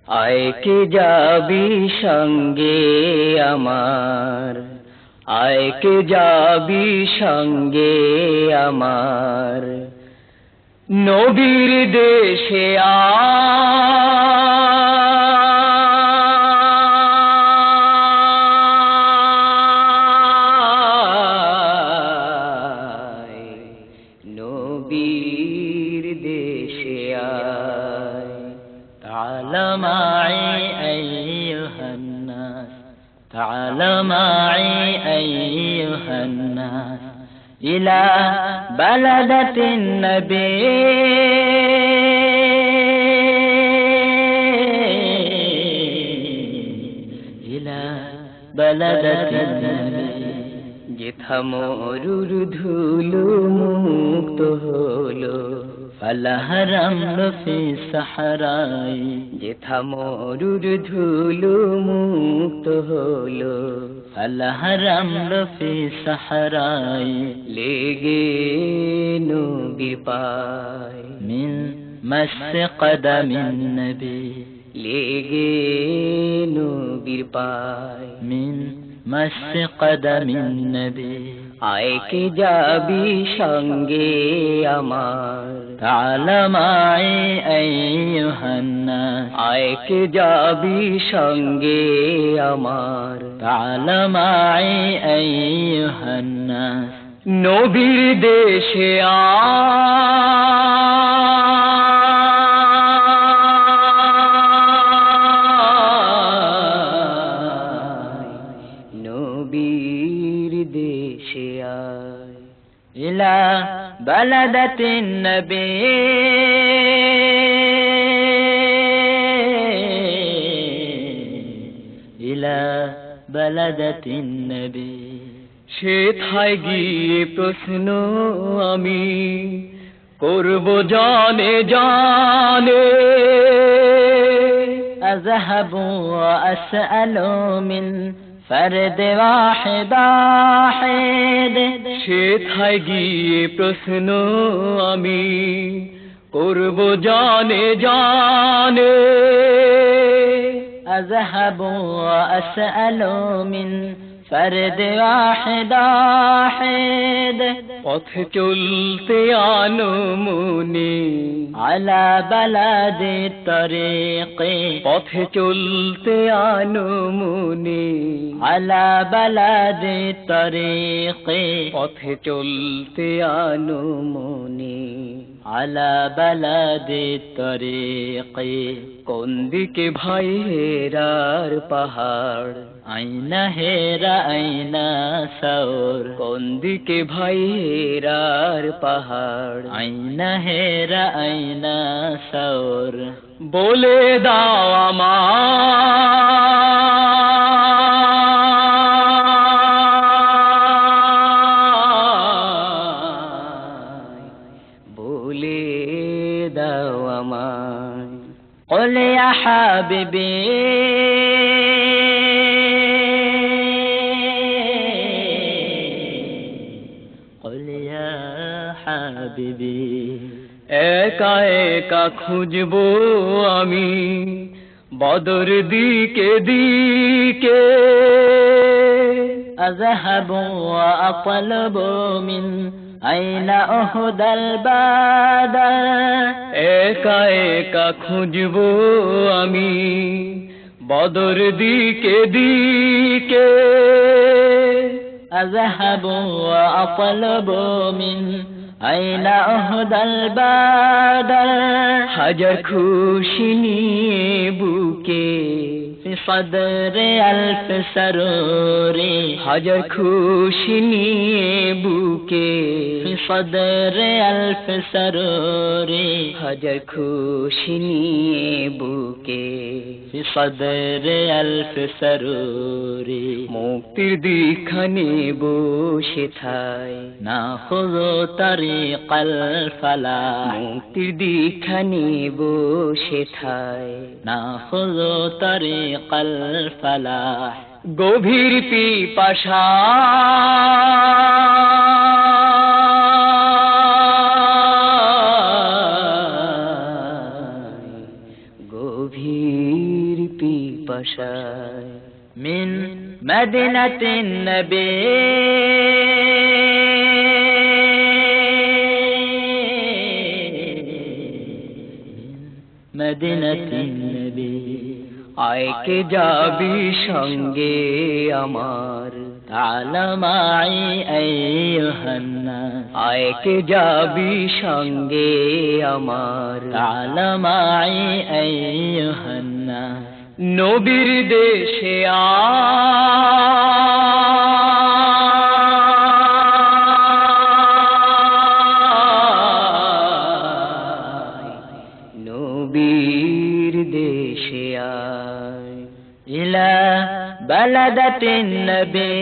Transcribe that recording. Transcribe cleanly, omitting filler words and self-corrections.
আয় কে যাবি সঙ্গে আমার, আয় কে যাবি সঙ্গে আমার, নবীর দেশে আয়, নবীর দেশে আয়। তাআলা মাই আইয়ুহান নাস, তাআলা মাই আইয়ুহান নাস, ইলা বালাদাতিন নবী, ইলা বালাদাতিন নবী, যেথা মরুর ধুলো মুক্ত হলো ফালাহরাম ফি সাহরাই, যেথা মরুর ধুলো মুক্ত হলো ফালাহরাম ফি সাহরাই, লেগে নবীর পায় মিন মাসে কদমিন নবী, লেগে নবীর পায় মিন মাসে কদমিন নবী, আয় কে যাবি সঙ্গে আমার, তাআলা মাই আইয়ুহান নাস, আয় কে যাবি সঙ্গে আমার, তাআলা মাই আইয়ুহান নাস, নবীর দেশে নবীর দেশে আয়, ইলা বালাদাতিন নবী, ইলা বালাদাতিন নবী, সেথায় গিয়ে প্রশ্ন আমি করব জানে জানে, আযহাবু ওয়া আসআলু মিন ফরদ ওয়াহিদ ওয়াহিদ, সেথায় গিয়ে প্রশ্ন আমি করব জানে জানে, আযহাবু ওয়া আসআলু মিন ফরদ ওয়াহিদ ওয়াহিদ, পথে চলতে আনমনি আলা বালাদি তরিকে, পথে চলতে আনমনি আলা বালাদি তরিকে, পথে চলতে আনমনি আলা বালাদি তরিকে, কোন দিকে ভাই হেরার পাহাড়, আইনা হেরা আইনা সৌর, কোন দিকে ভাই হেরার পাহাড়, আইনা হেরা আইনা সৌর, বলে দাও আমায়, বলে দাও আমায়, قل يا حبيبي قل يا حبيبي, একা একা খুঁজবো আমি বদর দিকে দিকে, আযহাবু ওয়া আতলবু মিন আইনা উহুদাল বাদার, একা একা খুঁজবো আমি বদর দিকে দিকে, আযহাবু ওয়া আতলবু মিন আইনা উহুদাল বাদার, হাজার খুশি নিয়ে বুকে ফি সদরে আলফ সরুরি, হাজার খুশি নিয়ে বুকে ফি সদরে আলফ সরুরি, হাজার খুশি নিয়ে বুকে ফি সদরে আলফ সরুরি, মুক্তির দীক্ষা নেব সেথায় নাখুযু তরিকাল ফালাহ, মুক্তির দীক্ষা নেব সেথায় নাখুযু তরিকাল ফালাহ, গভীর পিপাসা গভীর পাশায় মিন মদিনাতিন নবী মদিনাতিন নবী আয় কে যাবি সঙ্গে আমার তাআলা মাই আইয়ুহান নাস আয় কে যাবি সঙ্গে আমার তাআলা মাই আইয়ুহান নাস নবীর দেশে নবীর দেশে আয় ইলা বালাদাতিন নবী